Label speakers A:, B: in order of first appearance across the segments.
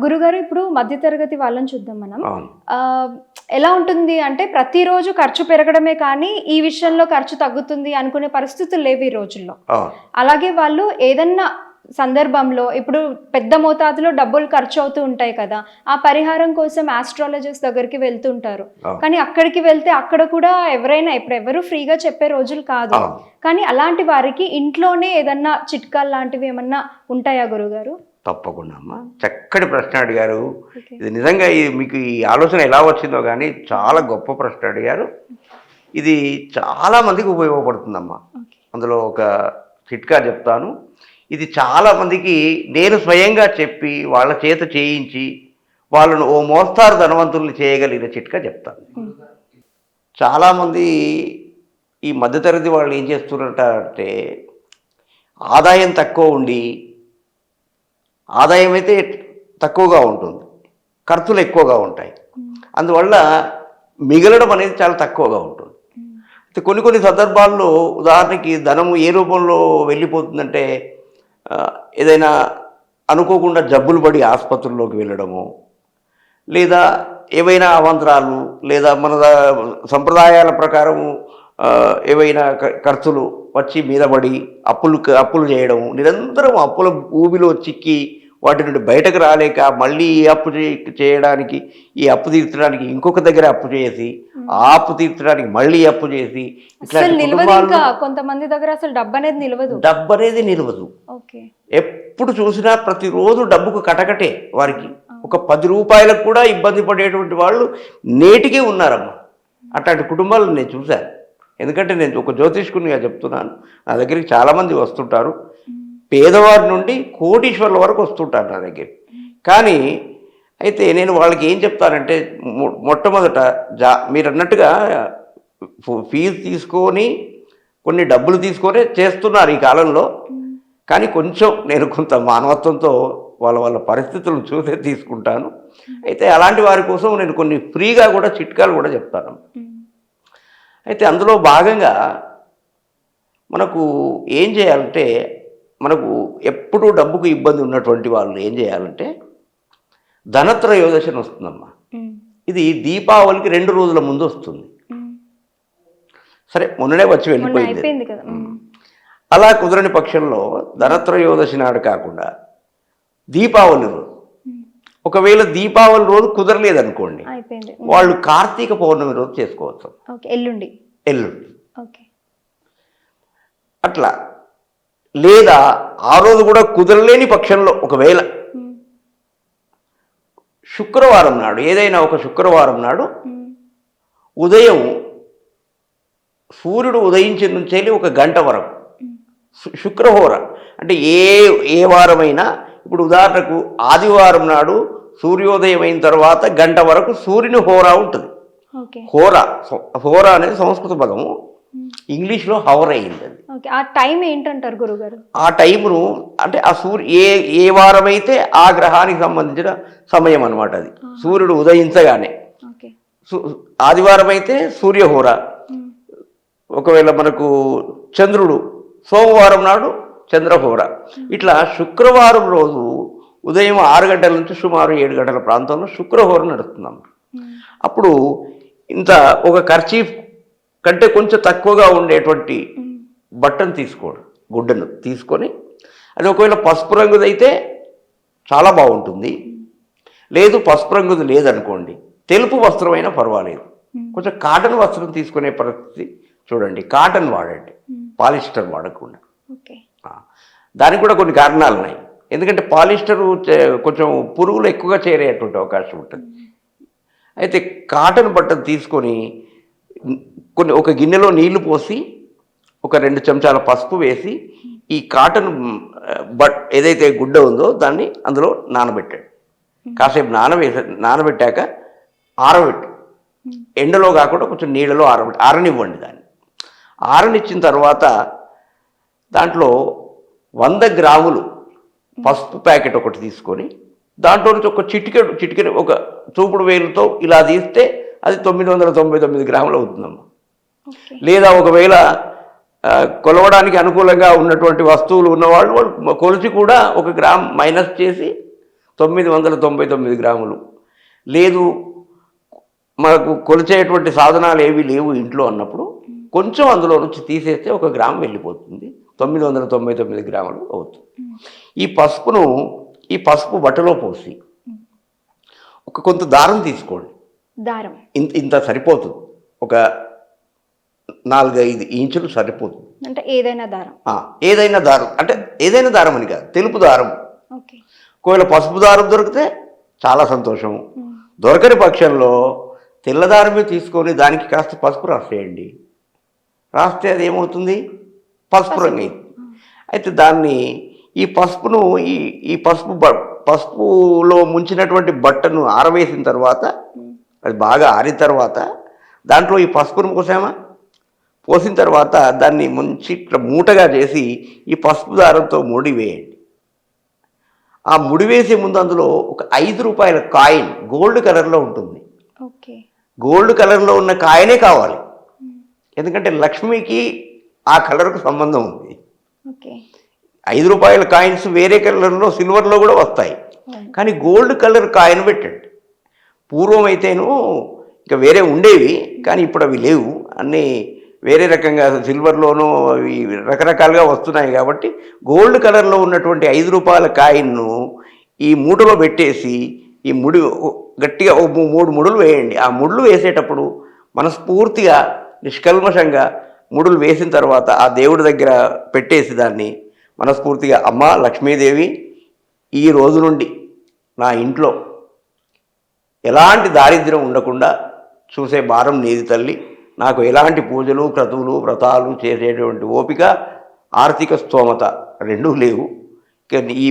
A: గురుగారు ఇప్పుడు మధ్యతరగతి వాళ్ళని చూద్దాం మనం.
B: అవును.
A: ఎలా ఉంటుంది అంటే ప్రతిరోజు ఖర్చు పెరగడమే కానీ ఈ విషయంలో ఖర్చు తగ్గుతుంది అనుకునే పరిస్థితులు లేవు ఈ రోజుల్లో.
B: అవును.
A: అలాగే వాళ్ళు ఏదన్నా సందర్భంలో ఇప్పుడు పెద్ద మోతాదులో డబ్బులు ఖర్చు అవుతూ ఉంటాయి కదా, ఆ పరిహారం కోసం ఆస్ట్రాలజిస్ట్ దగ్గరికి వెళ్తుంటారు. కానీ అక్కడికి వెళ్తే అక్కడ కూడా ఎవరైనా ఇప్పుడు ఎవరు ఫ్రీగా చెప్పే రోజులు కాదు. కానీ అలాంటి వారికి ఇంట్లోనే ఏదన్నా చిట్కాలు లాంటివి ఏమన్నా ఉంటాయా గురుగారు?
B: తప్పకుండా అమ్మా, చక్కటి ప్రశ్న అడిగారు. ఇది నిజంగా మీకు ఈ ఆలోచన ఎలా వచ్చిందో కానీ చాలా గొప్ప ప్రశ్న అడిగారు. ఇది చాలా మందికి ఉపయోగపడుతుందమ్మా. అందులో ఒక చిట్కా చెప్తాను. ఇది చాలా మందికి నేను స్వయంగా చెప్పి వాళ్ళ చేత చేయించి వాళ్ళను ఓ మోస్తారు ధనవంతుల్ని చేయగలిగిన చిట్కా చెప్తాను. చాలామంది ఈ మధ్యతరగతి వాళ్ళు ఏం చేస్తున్నారంటే ఆదాయం తక్కువ ఉండి, ఆదాయం అయితే తక్కువగా ఉంటుంది, ఖర్చులు ఎక్కువగా ఉంటాయి. అందువల్ల మిగలడం అనేది చాలా తక్కువగా ఉంటుంది. అయితే కొన్ని సందర్భాల్లో ఉదాహరణకి ధనము ఏ రూపంలో వెళ్ళిపోతుందంటే ఏదైనా అనుకోకుండా జబ్బులు పడి ఆసుపత్రుల్లోకి వెళ్ళడము, లేదా ఏవైనా అవాంతరాలు, లేదా మన సంప్రదాయాల ప్రకారము ఏవైనా ఖర్చులు వచ్చి మీద పడి అప్పులు చేయడము, నిరంతరం అప్పుల ఊబిలో చిక్కి వాటి నుండి బయటకు రాలేక మళ్ళీ ఈ అప్పు చేయడానికి, ఈ అప్పు తీర్చడానికి ఇంకొక దగ్గర అప్పు చేసి, ఆ అప్పు తీర్చడానికి మళ్ళీ అప్పు చేసి,
A: కొంతమంది దగ్గర అసలు డబ్బు అనేది
B: నిలవదు. ఎప్పుడు చూసినా ప్రతిరోజు డబ్బుకు కటకటే వారికి. ఒక 10 రూపాయలకు కూడా ఇబ్బంది పడేటువంటి వాళ్ళు నేటికే ఉన్నారమ్మా. అట్లాంటి కుటుంబాలను నేను చూశాను. ఎందుకంటే నేను ఒక జ్యోతిష్కునిగా చెప్తున్నాను. నా దగ్గరికి చాలామంది వస్తుంటారు. పేదవారి నుండి కోటీశ్వర్ల వరకు వస్తుంటారు నా దగ్గర. కానీ అయితే నేను వాళ్ళకి ఏం చెప్తానంటే మొట్టమొదట మీరు అన్నట్టుగా ఫీజు తీసుకొని కొన్ని డబ్బులు తీసుకొని చేస్తున్నారు ఈ కాలంలో. కానీ కొంత మానవత్వంతో వాళ్ళ పరిస్థితులను చూసే తీసుకుంటాను. అయితే అలాంటి వారి కోసం నేను కొన్ని ఫ్రీగా కూడా చిట్కాలు కూడా చెప్తాను. అయితే అందులో భాగంగా మనకు ఏం చేయాలంటే, మనకు ఎప్పుడూ డబ్బుకు ఇబ్బంది ఉన్నటువంటి వాళ్ళు ఏం చేయాలంటే ధనత్రయోదశి వస్తుందమ్మా. ఇది దీపావళికి 2 రోజుల ముందు వస్తుంది. సరే, మొన్ననే వచ్చి వెళ్ళిపోయింది
A: కదా.
B: అలా కుదరని పక్షంలో ధనత్రయోదశి నాడు కాకుండా దీపావళి రోజు, ఒకవేళ దీపావళి రోజు కుదరలేదనుకోండి, వాళ్ళు కార్తీక పౌర్ణమి రోజు చేసుకోవచ్చు.
A: ఎల్లుండి
B: అట్లా. లేదా ఆ రోజు కూడా కుదరలేని పక్షంలో ఒకవేళ శుక్రవారం నాడు, ఏదైనా ఒక శుక్రవారం నాడు ఉదయం సూర్యుడు ఉదయించిన నుంచి 1 గంట వరకు శుక్రహోర అంటే ఏ వారమైనా, ఇప్పుడు ఉదాహరణకు ఆదివారం నాడు సూర్యోదయం అయిన తర్వాత గంట వరకు సూర్యుని హోరా ఉంటుంది. హోరా అనేది సంస్కృత పదము, ఇంగ్లీష్లో హవర్ అయింది.
A: ఆ టైం ఏంటంటారు గురుగారు?
B: ఆ టైమును అంటే ఆ ఏ వారం అయితే ఆ గ్రహానికి సంబంధించిన సమయం అనమాట. అది సూర్యుడు ఉదయించగానే. ఆదివారం అయితే సూర్యహోర, ఒకవేళ మనకు చంద్రుడు సోమవారం నాడు చంద్రహోర. ఇట్లా శుక్రవారం రోజు ఉదయం 6 గంటల నుంచి సుమారు 7 గంటల ప్రాంతంలో శుక్రహోర నడుస్తున్నాం. అప్పుడు ఒక కర్చీఫ్ కంటే కొంచెం తక్కువగా ఉండేటువంటి బట్టను తీసుకోవడం, గుడ్డను తీసుకొని, అది ఒకవేళ పసుపు రంగుది అయితే చాలా బాగుంటుంది. లేదు పసుపు రంగుది లేదనుకోండి, తెలుపు వస్త్రమైనా పర్వాలేదు. కొంచెం కాటన్ వస్త్రం తీసుకునే పరిస్థితి చూడండి. కాటన్ వాడండి, పాలిస్టర్ వాడకుండా. దానికి కూడా కొన్ని కారణాలు ఉన్నాయి. ఎందుకంటే పాలిస్టరు కొంచెం పురుగులు ఎక్కువగా చేరేటువంటి అవకాశం ఉంటుంది. అయితే కాటన్ బట్టను తీసుకొని ఒక గిన్నెలో నీళ్లు పోసి 2 చెంచాల పసుపు వేసి ఈ కాటన్ ఏదైతే గుడ్డ ఉందో దాన్ని అందులో నానబెట్టాడు. కాసేపు నానబెట్టాక ఆరబెట్టు, ఎండలో కాకుండా కొంచెం నీళ్ళలో ఆరనివ్వండి. దాన్ని ఆరనిచ్చిన తర్వాత దాంట్లో 100 గ్రాములు పసుపు ప్యాకెట్ ఒకటి తీసుకొని దాంట్లో నుంచి ఒక చిటికెడు ఒక చూపుడు వేలుతో ఇలా తీస్తే అది 999 గ్రాములు అవుతుందమ్మా. లేదా ఒకవేళ కొలవడానికి అనుకూలంగా ఉన్నటువంటి వస్తువులు ఉన్నవాళ్ళు కొలిచి కూడా 1 గ్రామ్ మైనస్ చేసి 999 గ్రాములు. లేదు మనకు కొలిచేటువంటి సాధనాలు ఏవి లేవు ఇంట్లో అన్నప్పుడు కొంచెం అందులో నుంచి తీసేస్తే 1 గ్రాము వెళ్ళిపోతుంది. 999 గ్రాములు అవుతుంది. ఈ పసుపు బట్టలో పోసి కొంత దారం తీసుకోండి.
A: దారం
B: ఇంత సరిపోతుంది. ఒక 4-5 ఇంచులు సరిపోతుంది.
A: అంటే ఏదైనా దారం,
B: ఏదైనా దారం అంటే ఏదైనా దారం అని కాదు, తెలుపు దారం. ఒకవేళ పసుపు దారం దొరికితే చాలా సంతోషం. దొరకని పక్షంలో తెల్లదారమే తీసుకొని దానికి కాస్త పసుపు రాసేయండి. రాస్తే అది ఏమవుతుంది, పసుపు రంగు అయింది. అయితే దాన్ని ఈ పసుపును ఈ పసుపులో ముంచినటువంటి బట్టను ఆరవేసిన తర్వాత, అది బాగా ఆరిన తర్వాత దాంట్లో ఈ పసుపును పోసిన తర్వాత దాన్ని ముంచి ఇట్లా మూటగా చేసి ఈ పసుపు దారంతో ముడివేయండి. ఆ ముడివేసే ముందు అందులో ఒక 5 రూపాయల కాయిన్ గోల్డ్ కలర్లో ఉంటుంది. గోల్డ్ కలర్లో ఉన్న కాయినే కావాలి, ఎందుకంటే లక్ష్మికి ఆ కలర్కు సంబంధం ఉంది. 5 రూపాయల కాయిన్స్ వేరే కలర్లో సిల్వర్లో కూడా వస్తాయి, కానీ గోల్డ్ కలర్ కాయిన్ పెట్టండి. పూర్వం అయితేను ఇంకా వేరే ఉండేవి, కానీ ఇప్పుడు అవి లేవు, అన్నీ వేరే రకంగా సిల్వర్లోనూ అవి రకరకాలుగా వస్తున్నాయి. కాబట్టి గోల్డ్ కలర్లో ఉన్నటువంటి 5 రూపాయల కాయిన్ను ఈ మూటలో పెట్టేసి ఈ ముడి గట్టిగా 3 ముడులు వేయండి. ఆ ముడులు వేసేటప్పుడు మనస్ఫూర్తిగా నిష్కల్మషంగా ముడులు వేసిన తర్వాత ఆ దేవుడి దగ్గర పెట్టేసి దాన్ని మనస్ఫూర్తిగా, అమ్మ లక్ష్మీదేవి, ఈ రోజు నుండి నా ఇంట్లో ఎలాంటి దారిద్ర్యం ఉండకుండా చూసే భారం నీది తల్లి. నాకు ఎలాంటి పూజలు క్రతువులు వ్రతాలు చేసేటువంటి ఓపిక ఆర్థిక స్తోమత రెండూ లేవు. ఈ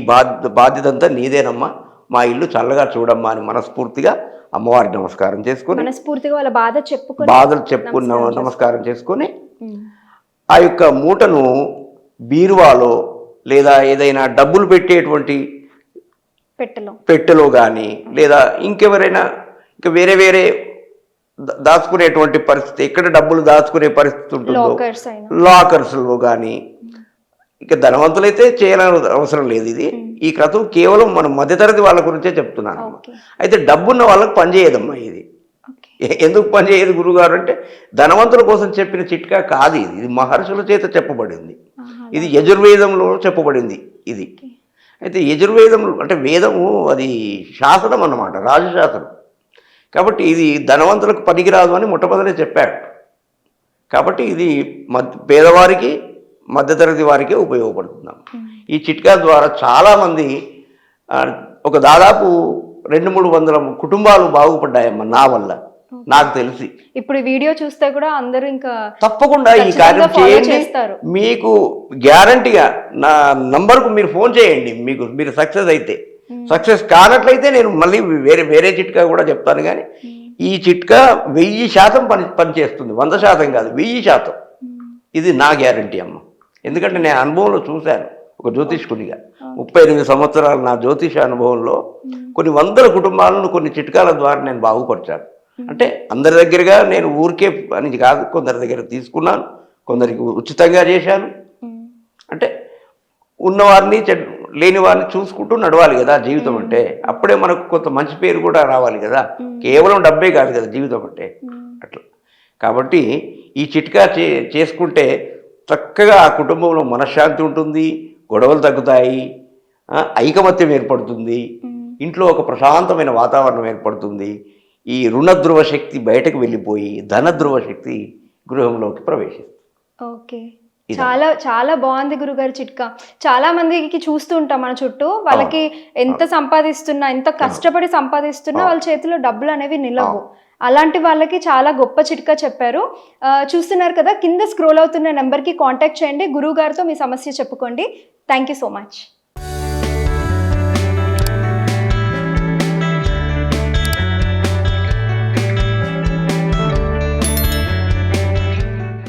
B: బాధ్యత అంతా నీదేనమ్మా, మా ఇల్లు చల్లగా చూడమ్మా అని మనస్ఫూర్తిగా అమ్మవారికి నమస్కారం చేసుకొని,
A: మనస్ఫూర్తిగా వాళ్ళ బాధలు
B: చెప్పుకున్న నమస్కారం చేసుకొని ఆ యొక్క మూటను బీరువాలో లేదా ఏదైనా డబ్బులు పెట్టేటువంటి పెట్టెలో కానీ, లేదా ఇంకెవరైనా ఇంకా వేరే దాచుకునేటువంటి పరిస్థితి, ఎక్కడ డబ్బులు దాచుకునే పరిస్థితి ఉంటుందో లాకర్స్లో కానీ, ఇక ధనవంతులైతే చేయాలని అవసరం లేదు. ఈ క్రతువు కేవలం మన మధ్యతరగతి వాళ్ళ గురించే చెప్తున్నాను. అయితే డబ్బున్న వాళ్ళకి పనిచేయదమ్మా ఇది. ఎందుకు పనిచేయదు గురుగారు అంటే, ధనవంతుల కోసం చెప్పిన చిట్కా కాదు ఇది మహర్షుల చేత చెప్పబడింది. ఇది యజుర్వేదంలో చెప్పబడింది ఇది. అయితే యజుర్వేదం అంటే వేదము, అది శాసనం అన్నమాట, రాజశాసనం. కాబట్టి ఇది ధనవంతులకు పనికిరాదు అని మొట్టమొదటి చెప్పాడు. కాబట్టి ఇది పేదవారికి మధ్యతరగతి వారికే ఉపయోగపడుతున్నాం. ఈ చిట్కా ద్వారా చాలామంది ఒక దాదాపు 200-300 కుటుంబాలు బాగుపడ్డాయమ్మా నా వల్ల, నాకు తెలిసి.
A: ఇప్పుడు వీడియో చూస్తే కూడా అందరూ ఇంకా
B: తప్పకుండా ఈ కార్యం చేయండి. మీకు గ్యారంటీగా నా నంబర్కు మీరు ఫోన్ చేయండి. మీరు సక్సెస్ అయితే. సక్సెస్ కానట్లయితే నేను మళ్ళీ వేరే చిట్కా కూడా చెప్తాను. కానీ ఈ చిట్కా 1000% పనిచేస్తుంది, 100% కాదు, 1000%. ఇది నా గ్యారంటీ అమ్మ. ఎందుకంటే నేను అనుభవంలో చూశాను, ఒక జ్యోతిష్కునిగా 38 సంవత్సరాలు నా జ్యోతిష అనుభవంలో కొన్ని వందల కుటుంబాలను కొన్ని చిట్కాల ద్వారా నేను బాగుపరిచాను. అంటే అందరి దగ్గరగా నేను ఊరికే అని కాదు, కొందరి దగ్గర తీసుకున్నాను, కొందరికి ఉచితంగా చేశాను. అంటే ఉన్నవారిని లేని వారిని చూసుకుంటూ నడవాలి కదా జీవితం అంటే. అప్పుడే మనకు కొంత మంచి పేరు కూడా రావాలి కదా, కేవలం డబ్బే కాదు కదా జీవితం అంటే. అట్లా కాబట్టి ఈ చిట్కా చేసుకుంటే చక్కగా ఆ కుటుంబంలో మనశ్శాంతి ఉంటుంది, గొడవలు తగ్గుతాయి, ఐకమత్యం ఏర్పడుతుంది, ఇంట్లో ఒక ప్రశాంతమైన వాతావరణం ఏర్పడుతుంది. ఈ రుణధ్రువ శక్తి బయటకు వెళ్ళిపోయి ధనధ్రువ శక్తి గృహంలోకి ప్రవేశిస్తుంది.
A: ఓకే, చాలా చాలా బాగుంది గురుగారు చిట్కా. చాలా మందికి చూస్తూ ఉంటాం మన చుట్టూ, వాళ్ళకి ఎంత సంపాదిస్తున్నా, ఎంత కష్టపడి సంపాదిస్తున్నా వాళ్ళ చేతిలో డబ్బులు అనేవి నిలవు. అలాంటి వాళ్ళకి చాలా గొప్ప చిట్కా చెప్పారు. చూస్తున్నారు కదా, కింద స్క్రోల్ అవుతున్న నెంబర్కి కాంటాక్ట్ చేయండి, గురువు గారితో మీ సమస్య చెప్పుకోండి. Thank you so much.